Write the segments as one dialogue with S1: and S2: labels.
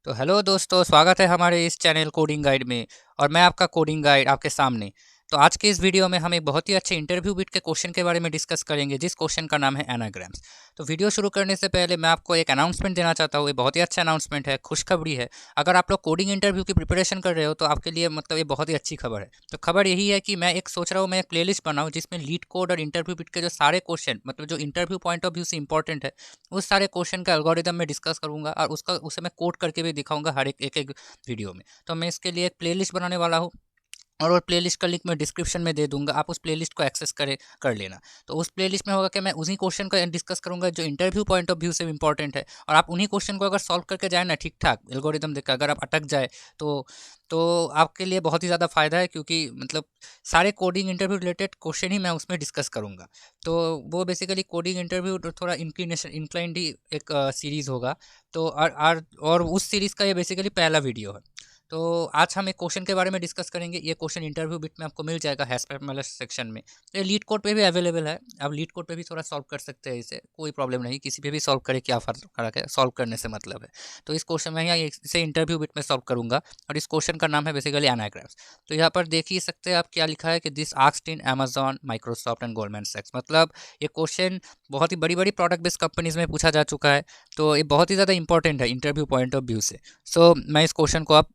S1: तो हेलो दोस्तों, स्वागत है हमारे इस चैनल कोडिंग गाइड में। और मैं आपका कोडिंग गाइड आपके सामने। तो आज के इस वीडियो में हम एक बहुत ही अच्छे इंटरव्यू बिट के क्वेश्चन के बारे में डिस्कस करेंगे, जिस क्वेश्चन का नाम है एनाग्राम्स। तो वीडियो शुरू करने से पहले मैं आपको एक अनाउंसमेंट देना चाहता हूँ। ये बहुत ही अच्छा अनाउंसमेंट है, खुशखबरी है। अगर आप लोग कोडिंग इंटरव्यू की प्रिपरेशन कर रहे हो तो आपके लिए मतलब ये बहुत ही अच्छी खबर है। तो खबर यही है कि मैं एक सोच रहा हूँ, मैं एक प्लेलिस्ट बनाऊँ जिसमें लीड कोड और इंटरव्यू बिट के जो सारे क्वेश्चन, मतलब जो इंटरव्यू पॉइंट ऑफ व्यू से इंपॉर्टेंट है, उस सारे क्वेश्चन का एल्गोरिदम में डिस्कस करूंगा और उसका उसे मैं कोड करके भी दिखाऊंगा हर एक वीडियो में। तो मैं इसके लिए एक प्लेलिस्ट बनाने वाला हूँ और वो प्लेलिस्ट का लिंक मैं डिस्क्रिप्शन में दे दूंगा, आप उस प्लेलिस्ट को एक्सेस कर लेना। तो उस प्लेलिस्ट में होगा कि मैं उन्हीं क्वेश्चन को डिस्कस करूंगा जो इंटरव्यू पॉइंट ऑफ व्यू से इंपॉर्टेंट है। और आप उन्हीं क्वेश्चन को अगर सॉल्व करके जाए ना ठीक ठाक एल्गोरिदम देखकर, अगर आप अटक जाए तो आपके लिए बहुत ही ज़्यादा फ़ायदा है, क्योंकि मतलब सारे कोडिंग इंटरव्यू रिलेटेड क्वेश्चन ही मैं उसमें डिस्कस करूंगा। तो वो बेसिकली कोडिंग इंटरव्यू थोड़ा इंक्लाइंड ही एक सीरीज़ होगा। तो और उस सीरीज़ का ये बेसिकली पहला वीडियो है। तो आज हम एक क्वेश्चन के बारे में डिस्कस करेंगे। ये क्वेश्चन इंटरव्यू बिट में आपको मिल जाएगा हैशटैग सेक्शन में। तो ये लीड कोड पे भी अवेलेबल है, आप लीड कोड पे भी थोड़ा सॉल्व कर सकते हैं। इसे कोई प्रॉब्लम नहीं, किसी पे भी सॉल्व करे, क्या फर्क है, सॉल्व करने से मतलब है। तो इस क्वेश्चन में यहाँ इसे इंटरव्यू बिट में सॉल्व करूंगा और इस क्वेश्चन का नाम है बेसिकली एनाग्राम्स। तो यहाँ पर देख ही सकते हैं आप क्या लिखा है कि this asked in Amazon, Microsoft and Goldman सैक्स। मतलब ये क्वेश्चन बहुत ही बड़ी बड़ी प्रोडक्ट बेस्ड कंपनीज में पूछा जा चुका है। तो ये बहुत ही ज़्यादा इंपॉर्टेंट है इंटरव्यू पॉइंट ऑफ व्यू से। सो मैं इस क्वेश्चन को आप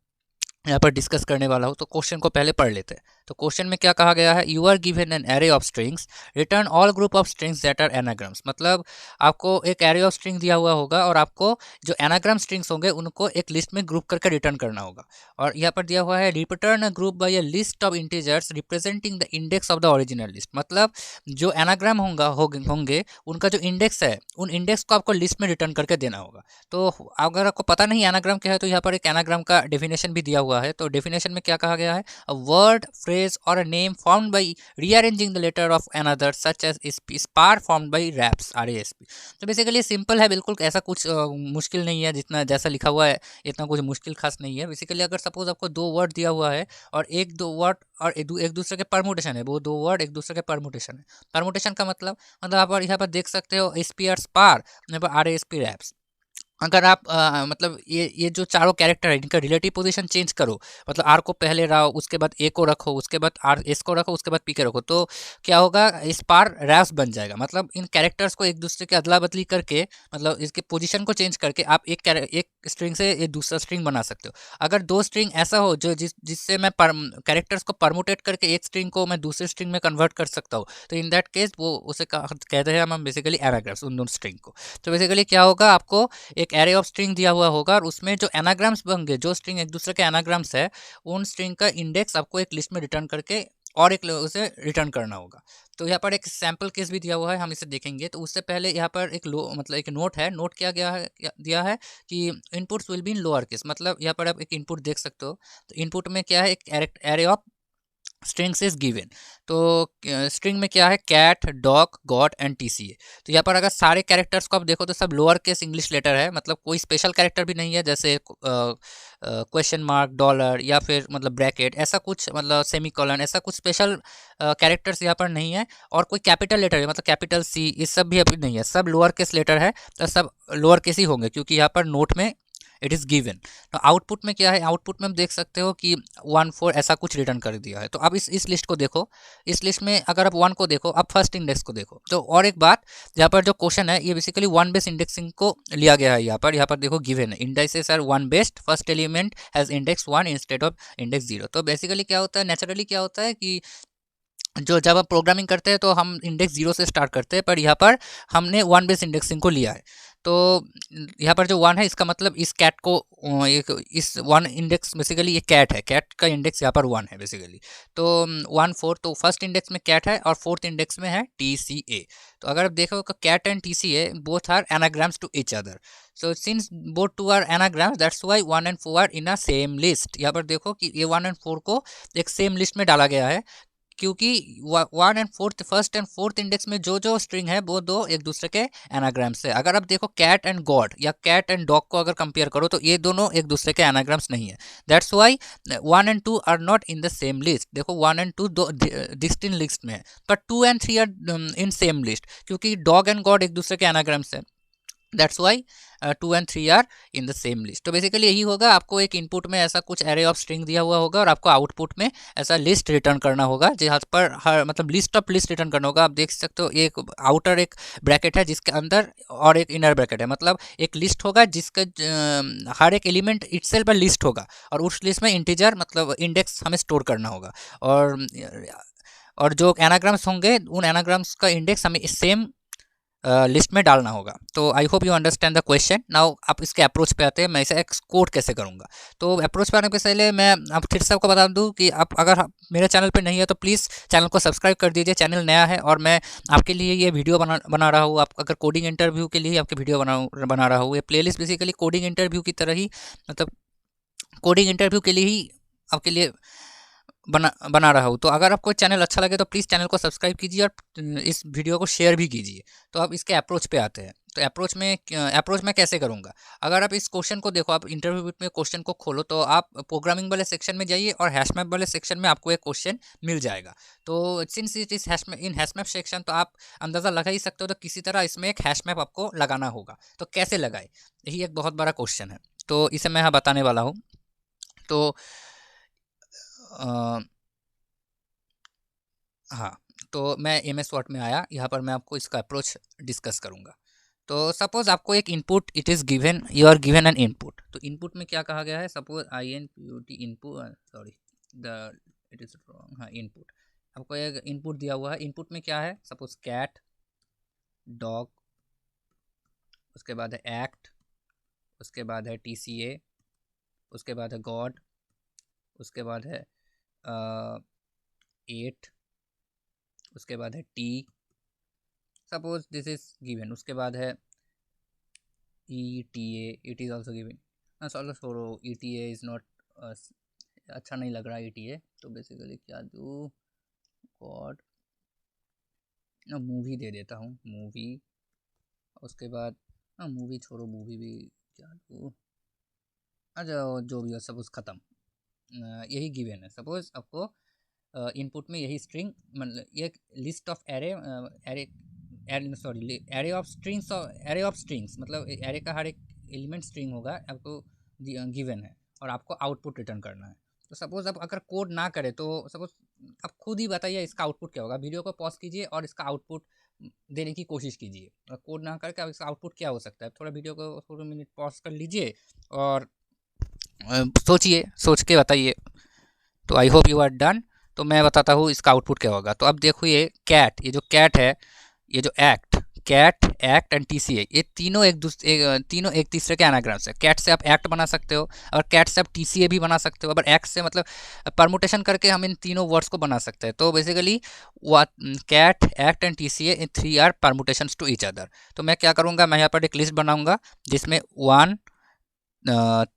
S1: यहाँ पर डिस्कस करने वाला हूँ। तो क्वेश्चन को पहले पढ़ लेते हैं। तो क्वेश्चन में क्या कहा गया है, you are given an array of strings, return all group of strings that are anagrams. मतलब आपको एक एरे ऑफ स्ट्रिंग दिया हुआ होगा और आपको जो एनाग्राम स्ट्रिंग्स होंगे उनको एक लिस्ट में ग्रुप करके रिटर्न करना होगा। और यहाँ पर दिया हुआ है return a group by a list of integers representing the index of the original list. मतलब जो एनाग्राम होंगे उनका जो इंडेक्स है, उन इंडेक्स को आपको लिस्ट में रिटर्न करके देना होगा। तो अगर आपको पता नहीं एनाग्राम क्या है, तो यहाँ पर एक एनाग्राम का डेफिनेशन भी दिया हुआ है। तो डेफिनेशन में क्या कहा गया है, अ वर्ड फ्रेज और a name formed by rearranging the letter of another such as spar formed by raps RASP। तो बेसिकली सिंपल है बिल्कुल, ऐसा कुछ मुश्किल नहीं है, जितना जैसा लिखा हुआ है इतना कुछ मुश्किल खास नहीं है। बेसिकली अगर सपोज आपको दो वर्ड दिया हुआ है और एक दो वर्ड और एक दूसरे के परमुटेशन है, वो दो वर्ड एक दूसरे के परमुटेशन है। परमुटेशन का मतलब आप यहाँ पर देख सकते हो SP और स्पार, यहाँ पर RASP रैप्स। अगर आप मतलब ये जो चारों कैरेक्टर है इनका रिलेटिव पोजीशन चेंज करो, मतलब आर को पहले रहो, उसके बाद ए को रखो, उसके बाद आर एस को रखो, उसके बाद पी के रखो, तो क्या होगा, इस पार रैप्स बन जाएगा। मतलब इन कैरेक्टर्स को एक दूसरे के अदला बदली करके, मतलब इसके पोजीशन को चेंज करके आप एक स्ट्रिंग से ये दूसरा स्ट्रिंग बना सकते हो। अगर दो स्ट्रिंग ऐसा हो जो जिससे मैं कैरेक्टर्स को परमुटेट करके एक स्ट्रिंग को मैं दूसरे स्ट्रिंग में कन्वर्ट कर सकता हूँ, तो इन दैट केस वो उसे कहते हैं हम बेसिकली एनाग्राम्स उन दोनों स्ट्रिंग को। तो बेसिकली क्या होगा, आपको एक एरे ऑफ स्ट्रिंग दिया हुआ होगा और उसमें जो एनाग्राम्स होंगे, जो स्ट्रिंग एक दूसरे के एनाग्राम्स है, उन स्ट्रिंग का इंडेक्स आपको एक लिस्ट में रिटर्न करके और एक उसे रिटर्न करना होगा। तो यहाँ पर एक सैम्पल केस भी दिया हुआ है, हम इसे देखेंगे। तो उससे पहले यहाँ पर एक मतलब एक नोट है। नोट क्या गया है, दिया है कि inputs will be in lower case. मतलब यहाँ पर आप एक इनपुट देख सकते हो। तो इनपुट में क्या है, एक array of strings is given. तो स्ट्रिंग में क्या है, cat, dog, god and TCA। तो यहाँ पर अगर सारे कैरेक्टर्स को आप देखो तो सब लोअर केस इंग्लिश लेटर है, मतलब कोई स्पेशल कैरेक्टर भी नहीं है, जैसे क्वेश्चन मार्क, डॉलर या फिर मतलब ब्रैकेट, ऐसा कुछ, मतलब सेमी कॉलन, ऐसा कुछ स्पेशल कैरेक्टर्स यहाँ पर नहीं है। और कोई कैपिटल लेटर है, मतलब कैपिटल C, ये सब भी अभी नहीं है, सब लोअर केस लेटर है। तो सब लोअर केस ही होंगे, क्योंकि यहाँ पर नोट में इट इज़ गिवन। तो आउटपुट में क्या है, आउटपुट में हम देख सकते हो कि 1 4 ऐसा कुछ रिटर्न कर दिया है। तो अब इस लिस्ट को देखो। इस लिस्ट में अगर आप 1 को देखो, अब फर्स्ट इंडेक्स को देखो। तो और एक बात, यहाँ पर जो क्वेश्चन है ये बेसिकली वन बेस इंडेक्सिंग को लिया गया है। यहाँ पर देखो गिवन है, indexes are one based, first element has index 1 instead of index 0। तो बेसिकली क्या होता है, नेचुरली क्या होता है कि जो जब हम प्रोग्रामिंग करते हैं तो हम इंडेक्स 0 से स्टार्ट करते हैं, पर यहाँ पर हमने वन बेस इंडेक्सिंग को लिया है। तो यहाँ पर जो 1 है, इसका मतलब इस कैट को इस 1 इंडेक्स, बेसिकली ये कैट है, कैट का इंडेक्स यहाँ पर 1 है बेसिकली। तो 1 4, तो फर्स्ट इंडेक्स में कैट है और फोर्थ इंडेक्स में है TCA। तो अगर आप देखो तो cat and TCA both are anagrams to each other. So since both two are anagrams, that's why 1 and 4 are in a same list. यहाँ पर देखो कि ये 1 एंड 4 को एक सेम लिस्ट में डाला गया है, क्योंकि 1 and 4, first and fourth index में जो जो स्ट्रिंग है वो दो एक दूसरे के एनाग्राम्स है। अगर आप देखो कैट एंड गॉड या कैट एंड डॉग को अगर कंपेयर करो तो ये दोनों एक दूसरे के एनाग्राम्स नहीं है। That's why 1 and 2 are not in the same list. देखो 1 एंड 2 दो डिस्टिंक्ट लिस्ट में है, पर 2 and 3 are in same list, क्योंकि डॉग एंड गॉड एक दूसरे के एनाग्राम्स है। That's why 2 and 3 are in the same list. तो बेसिकली यही होगा, आपको एक इनपुट में ऐसा कुछ एरे ऑफ स्ट्रिंग दिया हुआ होगा और आपको आउटपुट में ऐसा लिस्ट रिटर्न करना होगा, जहाँ पर हर मतलब लिस्ट ऑफ लिस्ट रिटर्न करना होगा। आप देख सकते हो एक आउटर एक ब्रैकेट है जिसके अंदर और एक इनर ब्रैकेट है, मतलब एक लिस्ट होगा जिसका हर एक एलिमेंट इटसेल्फ पर लिस्ट होगा और उस लिस्ट में इंटीजर मतलब इंडेक्स हमें स्टोर करना होगा। और जो एनाग्राम्स होंगे उन एनाग्राम्स का इंडेक्स हमें सेम लिस्ट में डालना होगा। तो I hope you understand the question. Now आप इसके अप्रोच पे आते हैं, मैं इसे एक्सपोर्ट कैसे करूँगा। तो अप्रोच पे आने के पहले मैं आप फिर से आपको बता दूं कि आप अगर मेरे चैनल पे नहीं है तो प्लीज़ चैनल को सब्सक्राइब कर दीजिए। चैनल नया है और मैं आपके लिए ये वीडियो बना रहा हूँ। आप अगर कोडिंग इंटरव्यू के लिए आपके वीडियो बना रहा हूँ। ये प्लेलिस्ट बेसिकली कोडिंग इंटरव्यू की तरह ही, मतलब कोडिंग इंटरव्यू के लिए ही आपके लिए बना रहा हूँ। तो अगर आपको चैनल अच्छा लगे तो प्लीज़ चैनल को सब्सक्राइब कीजिए और इस वीडियो को शेयर भी कीजिए। तो अब इसके अप्रोच पे आते हैं। तो अप्रोच में कैसे करूँगा। अगर आप इस क्वेश्चन को देखो, आप इंटरव्यू में क्वेश्चन को खोलो तो आप प्रोग्रामिंग वाले सेक्शन में जाइए और हैशमैप वाले सेक्शन में आपको एक क्वेश्चन मिल जाएगा। तो सिंस इट इज हैशमैप सेक्शन, तो आप अंदाज़ा लगा ही सकते हो तो किसी तरह इसमें एक हैशमैप आपको लगाना होगा। तो कैसे लगाए, यही एक बहुत बड़ा क्वेश्चन है। तो इसे मैं यहाँ बताने वाला हूँ। तो हाँ, तो मैं MS वर्ड में आया, यहाँ पर मैं आपको इसका अप्रोच डिस्कस करूँगा। तो सपोज़ आपको एक input it is given, you are given an input. तो इनपुट में क्या कहा गया है, suppose INPUT input, sorry the it is wrong, हाँ इनपुट। आपको एक इनपुट दिया हुआ है। इनपुट में क्या है, सपोज कैट, डॉग, उसके बाद है एक्ट, उसके बाद है TCA, उसके बाद है गॉड, उसके बाद है 8, उसके बाद है T, suppose this is given. उसके बाद है ETA, it is also given. चलो छोड़ो, ETA इज़ नॉट, अच्छा नहीं लग रहा ETA। तो बेसिकली क्या दूँ, गॉड, मूवी दे देता हूँ, मूवी। उसके बाद मूवी छोड़ो, मूवी भी क्या दूँ, अच्छा जो भी हो सपोज ख़त्म। यही गिवन है। सपोज आपको इनपुट में यही स्ट्रिंग, मतलब ये list of array, array of strings, array of strings मतलब एरे का हर एक एलिमेंट स्ट्रिंग होगा, आपको गिवन है और आपको आउटपुट रिटर्न करना है। तो सपोज आप अगर कोड ना करें तो सपोज आप खुद ही बताइए इसका आउटपुट क्या होगा। वीडियो को पॉज कीजिए और इसका आउटपुट देने की कोशिश कीजिए। और कोड ना करके अब इसका आउटपुट क्या हो सकता है, थोड़ा वीडियो को थोड़ा मिनट पॉज कर लीजिए और सोचिए, सोच के बताइए। तो I hope you are done. तो मैं बताता हूँ इसका आउटपुट क्या होगा। तो अब देखो ये कैट, ये जो कैट है, ये जो act, cat, act and TCA, ये तीनों एक तीसरे के एनाग्राम्स है। कैट से आप एक्ट बना सकते हो और कैट से आप TCA भी बना सकते हो। अगर एक्ट से मतलब परमुटेशन करके हम इन तीनों वर्ड्स को बना सकते हैं। तो basically cat, act and TCA इन 3 are permutations to each other. तो मैं क्या करूँगा, मैं यहाँ पर एक लिस्ट बनाऊँगा जिसमें 1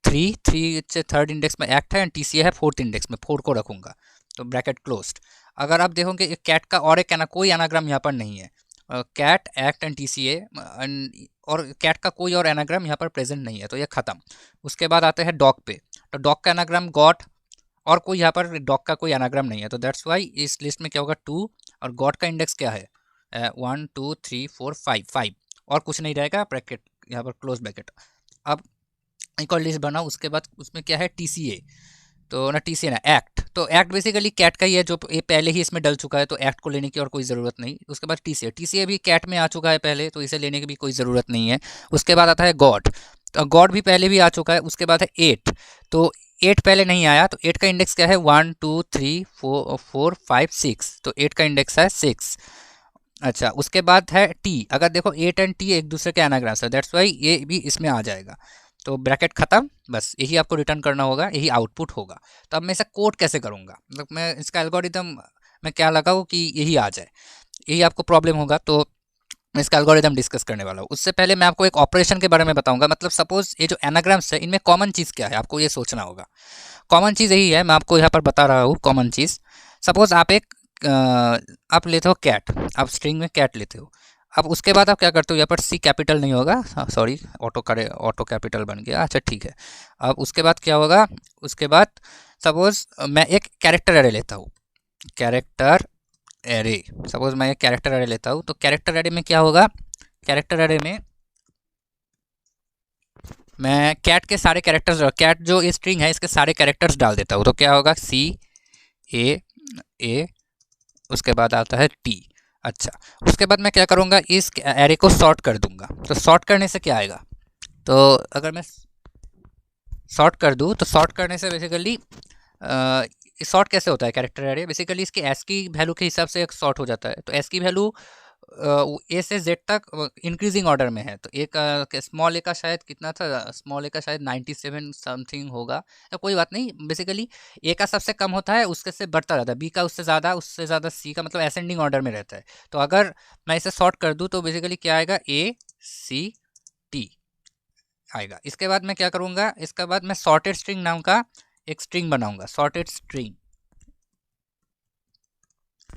S1: 3 से थर्ड इंडेक्स में एक्ट है एंड TCA है फोर्थ इंडेक्स में, 4 को रखूँगा। तो ब्रैकेट क्लोज्ड। अगर आप देखोगे कैट का और एक कोई एनाग्राम यहाँ पर नहीं है, कैट, एक्ट एंड TCA, और कैट का कोई और एनाग्राम यहाँ पर प्रेजेंट नहीं है, तो ये खत्म। उसके बाद आते हैं डॉग पे। तो डॉग का एनाग्राम गॉड, और कोई यहाँ पर डॉग का कोई एनाग्राम नहीं है। तो दैट्स वाई इस लिस्ट में क्या होगा 2, और गॉड का इंडेक्स क्या है 1 2 3 4 5 और कुछ नहीं रहेगा, ब्रैकेट यहाँ पर क्लोज ब्रैकेट। अब एक और लिस्ट बनाओ। उसके बाद उसमें क्या है TCA, तो ना TCA ना एक्ट। तो एक्ट बेसिकली कैट का ही है, जो ये पहले ही इसमें डल चुका है, तो एक्ट को लेने की और कोई ज़रूरत नहीं। उसके बाद TCA भी कैट में आ चुका है पहले, तो इसे लेने की भी कोई ज़रूरत नहीं है। उसके बाद आता है गॉड, तो गॉड भी पहले भी आ चुका है। उसके बाद है 8, तो 8 पहले नहीं आया, तो 8 का इंडेक्स क्या है 1 2 3 4 5 6, तो 8 का इंडेक्स है 6। अच्छा, उसके बाद है T। अगर देखो 8 एंड T एक दूसरे के एनाग्राम्स है, दैट्स वाई ये भी इसमें आ जाएगा। तो ब्रैकेट ख़त्म, बस यही आपको रिटर्न करना होगा, यही आउटपुट होगा। तो अब मैं इसे कोड कैसे करूँगा, मतलब मैं इसका एल्गोरिदम मैं क्या लगाऊँ कि यही आ जाए, यही आपको प्रॉब्लम होगा। तो मैं इसका एल्गोरिदम डिस्कस करने वाला हूँ। उससे पहले मैं आपको एक ऑपरेशन के बारे में बताऊंगा। मतलब सपोज ये जो एनाग्राम्स है इनमें कॉमन चीज़ क्या है, आपको ये सोचना होगा। कॉमन चीज़ यही है, मैं आपको यहाँ पर बता रहा हूँ कॉमन चीज़। सपोज आप लेते हो कैट, आप स्ट्रिंग में कैट लेते हो। अब उसके बाद आप क्या करते हो, यहाँ पर C कैपिटल नहीं होगा, सॉरी ऑटो कैपिटल बन गया, अच्छा ठीक है। अब उसके बाद क्या होगा, उसके बाद सपोज मैं एक कैरेक्टर एरे लेता हूँ, कैरेक्टर एरे। सपोज मैं एक कैरेक्टर एरे लेता हूँ, तो कैरेक्टर एरे में क्या होगा, कैरेक्टर एरे में मैं कैट के सारे कैरेक्टर्स, कैट जो स्ट्रिंग है इसके सारे कैरेक्टर्स डाल देता हूँ। तो क्या होगा, C A A, उसके बाद आता है T। अच्छा, उसके बाद मैं क्या करूँगा, इस एरे को सॉर्ट कर दूंगा। तो सॉर्ट करने से क्या आएगा, तो अगर मैं सॉर्ट कर दूँ तो सॉर्ट करने से बेसिकली सॉर्ट कैसे होता है कैरेक्टर एरे, बेसिकली इसकी एस की वैल्यू के हिसाब से एक सॉर्ट हो जाता है। तो एस की वैल्यू ए से जेड तक इंक्रीजिंग ऑर्डर में है। तो एक स्मॉल ए का शायद कितना था, स्मॉल ए का शायद 97 समथिंग होगा, या कोई बात नहीं। बेसिकली ए का सबसे कम होता है, उसके से बढ़ता रहता है, बी का उससे ज़्यादा, उससे ज़्यादा सी का, मतलब असेंडिंग ऑर्डर में रहता है। तो अगर मैं इसे सॉर्ट कर दूँ तो बेसिकली क्या आएगा, A C T आएगा। इसके बाद मैं क्या करूँगा, इसके बाद मैं सॉर्टेड स्ट्रिंग नाम का एक स्ट्रिंग बनाऊंगा, सॉर्टेड स्ट्रिंग।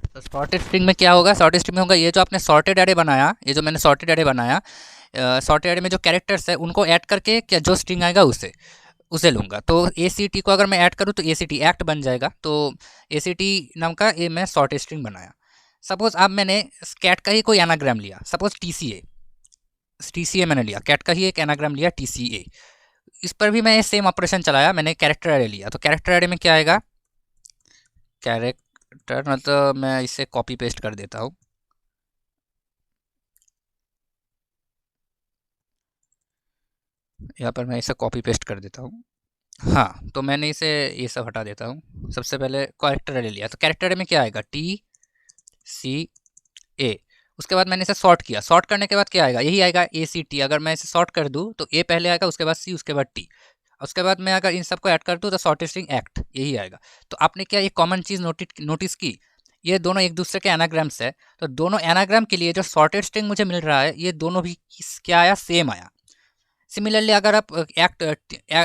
S1: तो सॉर्टेड स्ट्रिंग में क्या होगा, सॉर्टेड स्ट्रिंग में होगा ये जो आपने सॉर्टेड एरे बनाया, ये जो मैंने सॉर्टेड एरे बनाया, सॉर्टेड एरे में जो कैरेक्टर्स है उनको ऐड करके क्या जो स्ट्रिंग आएगा उसे उसे लूँगा। तो ACT को अगर मैं ऐड करूँ तो ACT एक्ट बन जाएगा। तो ACT नाम का ये मैं सॉर्टेड स्ट्रिंग बनाया। सपोज अब मैंने कैट का ही कोई एनाग्राम लिया, सपोज TCA मैंने लिया, कैट का ही एक एनाग्राम लिया TCA। इस पर भी मैं सेम ऑपरेशन चलाया, मैंने कैरेक्टर एरे लिया। तो कैरेक्टर एरे में क्या आएगा, कैरेक्टर मतलब मैं इसे कॉपी पेस्ट कर देता हूँ। यहाँ पर मैं इसे कॉपी पेस्ट कर देता हूँ। हाँ, तो मैंने इसे ये सब हटा देता हूँ। सबसे पहले कैरेक्टर ले लिया, तो कैरेक्टर में क्या आएगा, TCA। उसके बाद मैंने इसे सॉर्ट किया, सॉर्ट करने के बाद क्या आएगा, यही आएगा ACT। अगर मैं इसे सॉर्ट कर दूँ तो A पहले आएगा, उसके बाद C, उसके बाद T। उसके बाद मैं अगर इन सबको ऐड कर दूँ तो सॉर्टेड स्ट्रिंग एक्ट यही आएगा। तो आपने क्या ये कॉमन चीज़ नोटिस की, ये दोनों एक दूसरे के एनाग्राम्स है। तो दोनों एनाग्राम के लिए जो सॉर्टेड स्ट्रिंग मुझे मिल रहा है, ये दोनों भी क्या आया, सेम आया। सिमिलरली अगर आप एक्ट,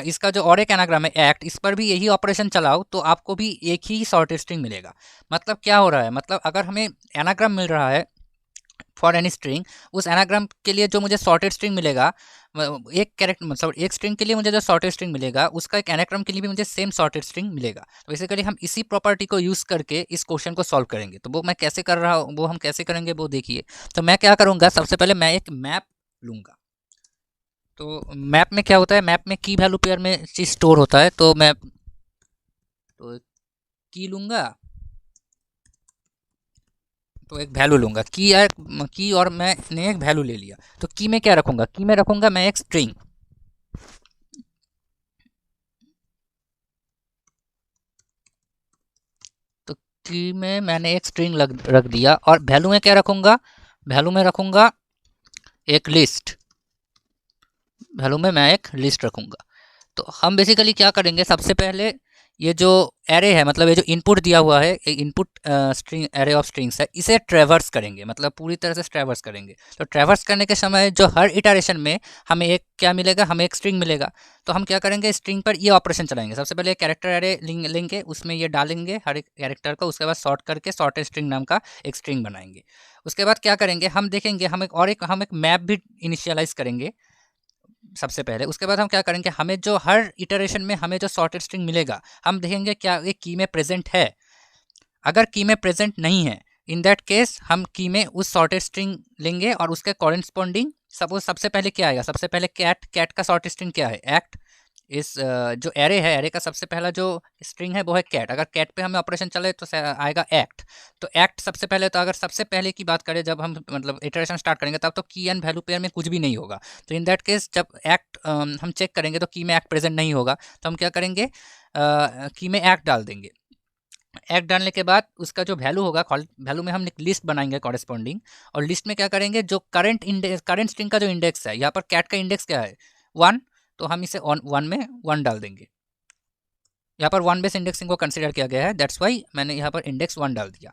S1: इसका जो और एक एनाग्राम है एक्ट, इस पर भी यही ऑपरेशन चलाओ तो आपको भी एक ही सॉर्टेड स्ट्रिंग मिलेगा। मतलब क्या हो रहा है, मतलब अगर हमें एनाग्राम मिल रहा है फॉर एनी स्ट्रिंग, उस एनाग्राम के लिए जो मुझे सॉर्टेड स्ट्रिंग मिलेगा, एक कैरेक्टर मतलब एक स्ट्रिंग के लिए मुझे जो सॉर्टेड स्ट्रिंग मिलेगा, उसका एक एनाग्राम के लिए भी मुझे सेम सॉर्टेड स्ट्रिंग मिलेगा। तो बेसिकली हम इसी प्रॉपर्टी को यूज़ करके इस क्वेश्चन को सॉल्व करेंगे। तो वो मैं कैसे कर रहा हूँ, वो हम कैसे करेंगे वो देखिए। तो मैं क्या करूँगा, सबसे पहले मैं एक मैप लूँगा। तो मैप में क्या होता है, मैप में की वैल्यू पेयर में चीज स्टोर होता है। तो मैं तो की लूँगा, तो एक वैल्यू लूँगा की, और मैंने एक वैल्यू ले लिया। तो की में क्या रखूँगा, की में रखूँगा मैं एक स्ट्रिंग। तो की में मैंने एक स्ट्रिंग रख दिया, और वैल्यू में क्या रखूँगा, वैल्यू में रखूँगा एक लिस्ट। वैल्यू में मैं एक लिस्ट रखूँगा। तो हम बेसिकली क्या करेंगे, सबसे पहले ये जो एरे है, मतलब ये जो इनपुट दिया हुआ है, input string array of strings है, इसे ट्रेवर्स करेंगे, मतलब पूरी तरह से ट्रेवर्स करेंगे। तो ट्रेवर्स करने के समय जो हर इटरेशन में हमें एक क्या मिलेगा, हमें एक स्ट्रिंग मिलेगा। तो हम क्या करेंगे, स्ट्रिंग पर ये ऑपरेशन चलाएंगे। सबसे पहले कैरेक्टर एरे लेंगे, उसमें ये डालेंगे हर एक कैरेक्टर को, उसके बाद सॉर्ट करके सॉर्टेड स्ट्रिंग नाम का एक स्ट्रिंग बनाएंगे। उसके बाद क्या करेंगे, हम देखेंगे, हम एक मैप भी इनिशियलाइज करेंगे सबसे पहले। उसके बाद हम क्या करेंगे, हमें जो हर इटरेशन में हमें जो सॉर्टेड स्ट्रिंग मिलेगा, हम देखेंगे क्या ये की में प्रेजेंट है। अगर की में प्रेजेंट नहीं है, इन दैट केस हम की में उस सॉर्टेड स्ट्रिंग लेंगे और उसके कॉरेस्पॉन्डिंग, सपोज सबसे पहले क्या आएगा, सबसे पहले कैट का शॉर्ट स्ट्रिंग क्या है, एक्ट। इस जो एरे है, एरे का सबसे पहला जो स्ट्रिंग है वो है कैट। अगर कैट पे हमें ऑपरेशन चले तो आएगा एक्ट। तो एक्ट सबसे पहले, तो अगर सबसे पहले की बात करें, जब हम मतलब इटरेशन स्टार्ट करेंगे, तब तो की एंड वैल्यू पेयर में कुछ भी नहीं होगा। तो इन दैट केस जब एक्ट हम चेक करेंगे तो की में एक्ट प्रेजेंट नहीं होगा, तो हम क्या करेंगे, की में एक्ट डाल देंगे। एक्ट डालने के बाद उसका जो वैल्यू होगा, वैल्यू में हम एक लिस्ट बनाएंगे कॉरेस्पॉन्डिंग। और लिस्ट में क्या करेंगे, जो करंट स्ट्रिंग का जो इंडेक्स है, यहाँ पर कैट का इंडेक्स क्या है, 1। तो हम इसे वन में 1 डाल देंगे। यहाँ पर 1 बेस इंडेक्सिंग को कंसिडर किया गया है, दैट्स वाई मैंने यहाँ पर इंडेक्स 1 डाल दिया।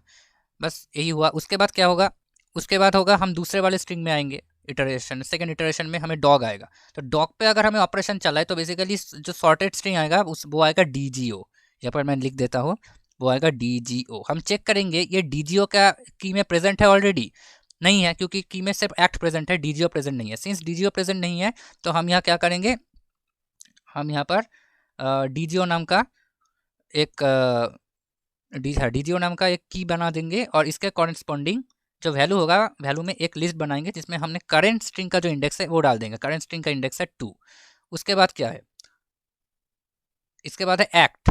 S1: बस यही हुआ। उसके बाद क्या होगा, उसके बाद होगा हम दूसरे वाले स्ट्रिंग में आएंगे, इटरेशन सेकंड इटरेशन में हमें डॉग आएगा। तो डॉग पे अगर हमें ऑपरेशन चला है तो बेसिकली जो सॉर्टेड स्ट्रिंग आएगा वो आएगा DGO। यहाँ पर मैं लिख देता हूँ, वो आएगा DGO। हम चेक करेंगे ये DGO क्या की में प्रेजेंट है, ऑलरेडी नहीं है, क्योंकि की में सिर्फ एक्ट प्रेजेंट है, DGO प्रेजेंट नहीं है। सिंस DGO प्रेजेंट नहीं है, तो हम यहाँ क्या करेंगे, हम यहाँ पर DGO नाम का एक DGO नाम का एक की बना देंगे, और इसके कॉरेस्पॉन्डिंग जो वैल्यू होगा, वैल्यू में एक लिस्ट बनाएंगे जिसमें हमने करेंट स्ट्रिंग का जो इंडेक्स है वो डाल देंगे। करेंट स्ट्रिंग का इंडेक्स है 2। उसके बाद क्या है, इसके बाद है एक्ट।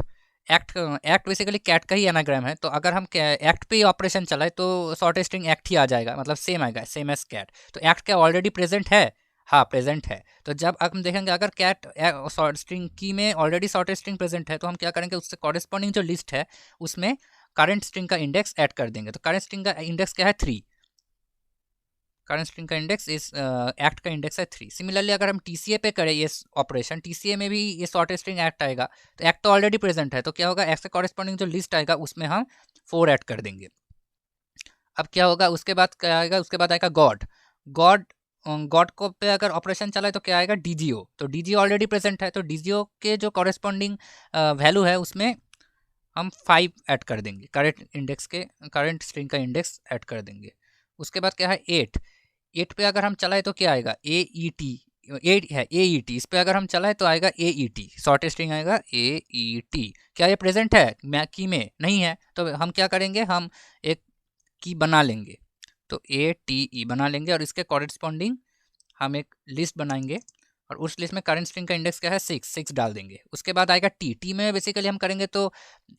S1: एक्ट बेसिकली कैट का ही एनाग्राम है, तो अगर हम एक्ट पे ही ऑपरेशन चलाए तो शॉर्ट स्ट्रिंग एक्ट ही आ जाएगा, मतलब सेम आएगा, सेम एज कैट। तो एक्ट क्या ऑलरेडी प्रेजेंट है? हाँ प्रेजेंट है। तो जब हम देखेंगे अगर कैट शॉर्ट स्ट्रिंग की में ऑलरेडी शॉर्ट स्ट्रिंग प्रेजेंट है, तो हम क्या करेंगे, उससे कॉरेस्पॉन्डिंग जो लिस्ट है उसमें करंट स्ट्रिंग का इंडेक्स ऐड कर देंगे। तो करंट स्ट्रिंग का इंडेक्स क्या है? 3। करंट स्ट्रिंग का इंडेक्स इस एक्ट का इंडेक्स है 3। सिमिलरली अगर हम टीसीए पे करें ये ऑपरेशन, टीसीए में भी ये शॉर्ट स्ट्रिंग एक्ट आएगा, तो एक्ट तो ऑलरेडी प्रेजेंट है, तो क्या होगा, एक्ट से कॉरेस्पॉन्डिंग जो लिस्ट आएगा उसमें हम 4 ऐड कर देंगे। अब क्या होगा, उसके बाद क्या आएगा, उसके बाद आएगा गॉड। गॉड गॉड को पे अगर ऑपरेशन चला है तो क्या आएगा, डीजीओ। तो डीजीओ ऑलरेडी प्रेजेंट है, तो डीजीओ के जो कॉरेस्पॉन्डिंग वैल्यू है उसमें हम 5 ऐड कर देंगे, करंट स्ट्रिंग का इंडेक्स ऐड कर देंगे। उसके बाद क्या है, 8। 8 पे अगर हम चलाए तो क्या आएगा, ए ई टी। 8 है ए ई टी, इस पे अगर हम चलाए तो आएगा ए ई टी, शॉर्ट स्ट्रिंग आएगा ए ई टी। क्या ये प्रेजेंट है की में? नहीं है, तो हम क्या करेंगे, हम एक की बना लेंगे, तो ए टी ई बना लेंगे और इसके कॉरेस्पॉन्डिंग हम एक लिस्ट बनाएंगे और उस लिस्ट में करंट स्ट्रिंग का इंडेक्स क्या है, 6 डाल देंगे। उसके बाद आएगा टी। टी में बेसिकली हम करेंगे तो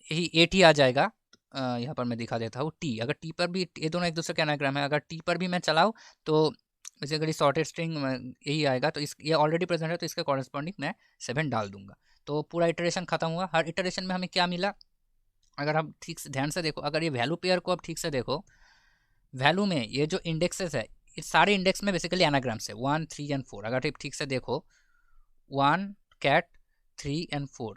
S1: यही 8 ही आ जाएगा। यहाँ पर मैं दिखा देता हूँ टी। अगर टी पर भी, ये दोनों एक दूसरे के एनाग्राम है, अगर टी पर भी मैं चलाऊँ तो बेसिकली शॉर्टेड स्ट्रिंग यही आएगा। तो इस ये ऑलरेडी प्रेजेंट है, तो इसके कॉरेस्पॉन्डिंग मैं 7 डाल दूंगा। तो पूरा इटरेशन खत्म हुआ। हर इटरेशन में हमें क्या मिला, अगर हम ठीक से ध्यान से देखो, अगर ये वैल्यू पेयर को आप ठीक से देखो, वैल्यू में ये जो इंडेक्सेस है, इस सारे इंडेक्स में बेसिकली एनाग्राम्स है 1, 3 एंड 4। अगर ठीक से देखो, 1 cat, 3 and 4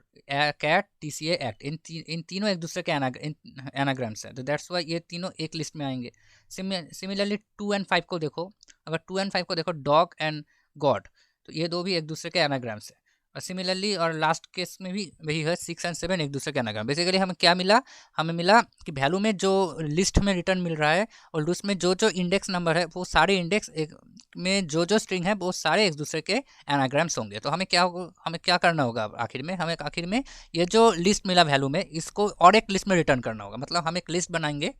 S1: cat, T C act, इन तीनों एक दूसरे के एनाग्राम्स है, तो दैट्स वाई ये तीनों एक लिस्ट में आएंगे। सिमिलरली 2 एंड 5 को देखो, अगर 2 एंड 5 को देखो, डॉग एंड गॉड, तो ये दो भी एक दूसरे के एनाग्राम्स है। और सिमिलरली और लास्ट केस में भी वही है, 6 एंड 7 एक दूसरे के एनाग्राम। बेसिकली हमें क्या मिला, हमें मिला कि वैल्यू में जो लिस्ट में रिटर्न मिल रहा है और उसमें जो जो इंडेक्स नंबर है वो सारे इंडेक्स एक में जो स्ट्रिंग है वो सारे एक दूसरे के एनाग्राम्स होंगे। तो हमें क्या करना होगा आखिर में, हमें आखिर में ये जो लिस्ट मिला वैल्यू में, इसको और एक लिस्ट में रिटर्न करना होगा। मतलब हम एक लिस्ट बनाएंगे,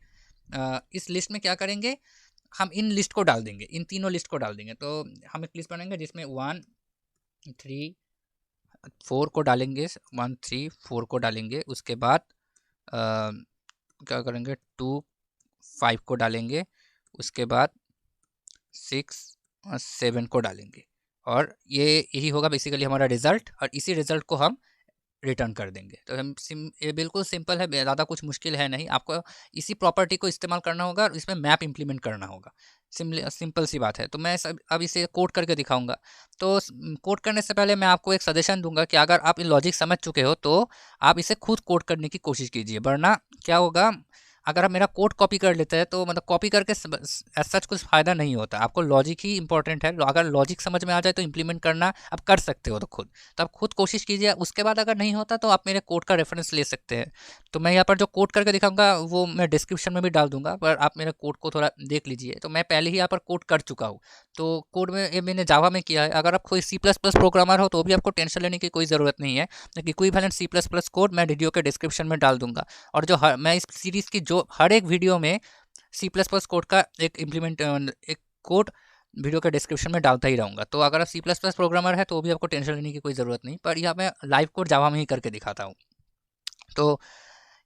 S1: इस लिस्ट में क्या करेंगे, हम इन लिस्ट को डाल देंगे, इन तीनों लिस्ट को डाल देंगे। तो हम एक लिस्ट बनाएंगे जिसमें 1, 3, 4 को डालेंगे, 1, 3, 4 को डालेंगे। उसके बाद क्या करेंगे, 2, 5 को डालेंगे। उसके बाद 6 और 7 को डालेंगे और ये यही होगा बेसिकली हमारा रिजल्ट, और इसी रिजल्ट को हम रिटर्न कर देंगे। तो ये बिल्कुल सिंपल है, ज़्यादा कुछ मुश्किल है नहीं। आपको इसी प्रॉपर्टी को इस्तेमाल करना होगा और इसमें मैप इंप्लीमेंट करना होगा। सिंपल सी बात है। तो मैं अब इसे कोड करके दिखाऊंगा। तो कोड करने से पहले मैं आपको एक सजेशन दूंगा कि अगर आप इन लॉजिक समझ चुके हो तो आप इसे खुद कोड करने की कोशिश कीजिए, वरना क्या होगा, अगर आप मेरा कोड कॉपी कर लेते हैं तो मतलब कॉपी करके सच कुछ फ़ायदा नहीं होता। आपको लॉजिक ही इंपॉर्टेंट है। अगर लॉजिक समझ में आ जाए तो इंप्लीमेंट करना आप कर सकते हो, तो खुद, तो आप खुद कोशिश कीजिए। उसके बाद अगर नहीं होता तो आप मेरे कोड का रेफरेंस ले सकते हैं। तो मैं यहाँ पर जो कोड करके दिखाऊंगा वो मैं डिस्क्रिप्शन में भी डाल दूंगा, पर आप मेरे कोड को थोड़ा देख लीजिए। तो मैं पहले ही यहाँ पर कोड कर चुका हूँ। तो कोड में ये मैंने जावा में किया है। अगर आप कोई C++ प्रोग्रामर हो तो भी आपको टेंशन लेने की कोई ज़रूरत नहीं है। इक्विवेलेंट C++ कोड मैं वीडियो के डिस्क्रिप्शन में डाल दूंगा। और जो मैं इस सीरीज़ की जो हर एक वीडियो में C++ कोड का एक कोड वीडियो के डिस्क्रिप्शन में डालता ही रहूँगा। तो अगर आप C++ प्रोग्रामर है तो भी आपको टेंशन लेने की कोई ज़रूरत नहीं, पर यहाँ मैं लाइव कोड जावा में ही करके दिखाता हूँ। तो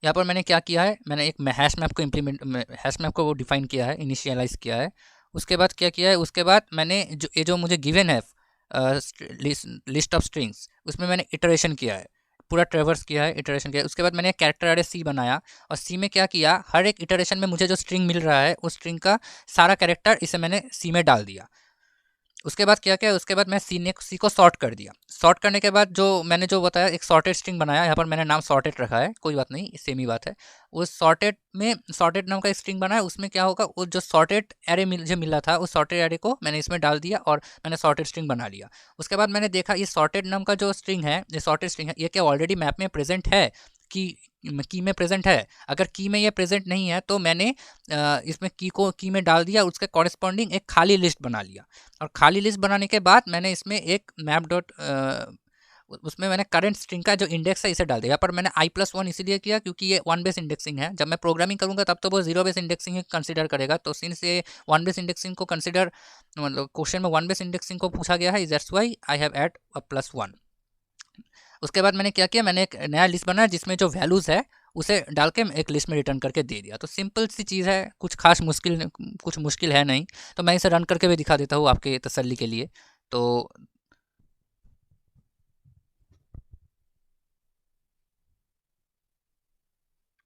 S1: यहाँ पर मैंने क्या किया है, मैंने एक हैश मैप को डिफाइन किया है, इनिशियलाइज़ किया है। उसके बाद क्या किया है, उसके बाद मैंने जो मुझे गिवन है लिस्ट ऑफ स्ट्रिंग्स, उसमें मैंने इटरेशन किया है, पूरा ट्रेवर्स किया है, इटरेशन किया है। उसके बाद मैंने कैरेक्टर अरे सी बनाया और सी में क्या किया, हर एक इटरेशन में मुझे जो स्ट्रिंग मिल रहा है उस स्ट्रिंग का सारा कैरेक्टर इसे मैंने सी में डाल दिया। उसके बाद क्या किया, उसके बाद मैं सी को सॉर्ट कर दिया। सॉर्ट करने के बाद जो मैंने जो बताया, एक सॉर्टेड स्ट्रिंग बनाया, यहाँ पर मैंने नाम सॉर्टेड रखा है, कोई बात नहीं, सेम ही बात है। उस सॉर्टेड में सॉर्टेड नाम का एक स्ट्रिंग बनाया, उसमें क्या होगा, वो जो सॉर्टेड एरे मुझे मिला था उस सॉर्टेड एरे को मैंने इसमें डाल दिया और मैंने सॉर्टेड स्ट्रिंग बना लिया। उसके बाद मैंने देखा ये सॉर्टेड नाम का जो स्ट्रिंग है, ये सॉर्टेड स्ट्रिंग है, ये क्या ऑलरेडी मैप में प्रेजेंट है की में प्रेजेंट है? अगर की में ये प्रेजेंट नहीं है तो मैंने इसमें की में डाल दिया, उसके कॉरेस्पॉन्डिंग एक खाली लिस्ट बना लिया। और खाली लिस्ट बनाने के बाद मैंने इसमें एक मैप डॉट उसमें मैंने करंट स्ट्रिंग का जो इंडेक्स है इसे डाल दिया, पर मैंने i+1 इसीलिए किया क्योंकि ये वन बेस इंडेक्सिंग है। जब मैं प्रोग्रामिंग करूँगा तब तो वो जीरो बेस इंडेक्सिंग ही कंसिडर करेगा, तो सिंस ये वन बेस इंडेक्सिंग को कंसिडर, मतलब क्वेश्चन में वन बेस इंडेक्सिंग को पूछा गया है, that's Y I have add अ +1। उसके बाद मैंने क्या किया, मैंने एक नया लिस्ट बनाया जिसमें जो वैल्यूज़ है उसे डाल के एक लिस्ट में रिटर्न करके दे दिया। तो सिंपल सी चीज़ है, कुछ मुश्किल है नहीं। तो मैं इसे रन करके भी दिखा देता हूँ आपके तसल्ली के लिए। तो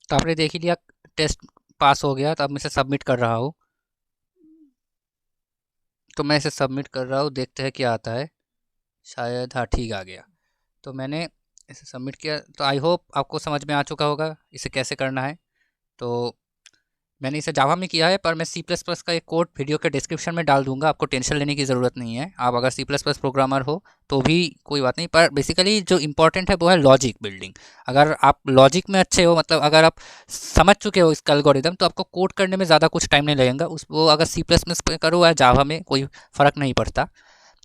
S1: आपने देख ही लिया, टेस्ट पास हो गया। तो अब मैं इसे सबमिट कर रहा हूँ। तो मैं इसे सबमिट कर रहा हूँ, देखते हैं क्या आता है। शायद हाँ, ठीक आ गया। तो मैंने इसे सबमिट किया। तो आई होप आपको समझ में आ चुका होगा इसे कैसे करना है। तो मैंने इसे जावा में किया है, पर मैं सी प्लस प्लस का एक कोड वीडियो के डिस्क्रिप्शन में डाल दूंगा, आपको टेंशन लेने की ज़रूरत नहीं है। आप अगर सी प्लस प्लस प्रोग्रामर हो तो भी कोई बात नहीं, पर बेसिकली जो इंपॉर्टेंट है वो है लॉजिक बिल्डिंग। अगर आप लॉजिक में अच्छे हो, मतलब अगर आप समझ चुके हो इसका एल्गोरिदम, तो आपको कोड करने में ज़्यादा कुछ टाइम नहीं लगेगा। उस वो अगर सी प्लस प्लस करो या जावा में, कोई फ़र्क नहीं पड़ता।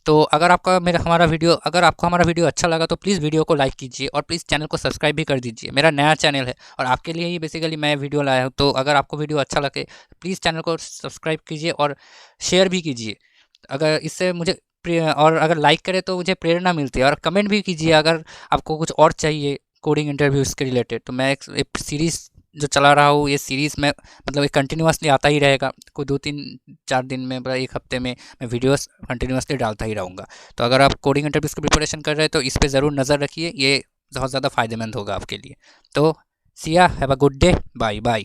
S1: तो अगर आपको हमारा वीडियो अच्छा लगा तो प्लीज़ वीडियो को लाइक कीजिए और प्लीज़ चैनल को सब्सक्राइब भी कर दीजिए। मेरा नया चैनल है और आपके लिए ही बेसिकली मैं वीडियो लाया हूँ। तो अगर आपको वीडियो अच्छा लगे प्लीज़ चैनल को सब्सक्राइब कीजिए और शेयर भी कीजिए। अगर इससे मुझे और अगर लाइक करें तो मुझे प्रेरणा मिलती है। और कमेंट भी कीजिए अगर आपको कुछ और चाहिए कोडिंग इंटरव्यूज़ के रिलेटेड। तो मैं एक सीरीज़ जो चला रहा हूँ, ये सीरीज़ में मतलब ये कंटिन्यूअसली आता ही रहेगा। कोई 2-3-4 दिन में, मतलब एक हफ्ते में मैं वीडियोस कंटिन्यूअसली डालता ही रहूँगा। तो अगर आप कोडिंग इंटरव्यूज़ की प्रिपरेशन कर रहे हैं तो इस पे ज़रूर नज़र रखिए, ये बहुत ज़्यादा फ़ायदेमंद होगा आपके लिए। तो see ya, have a good day, bye bye.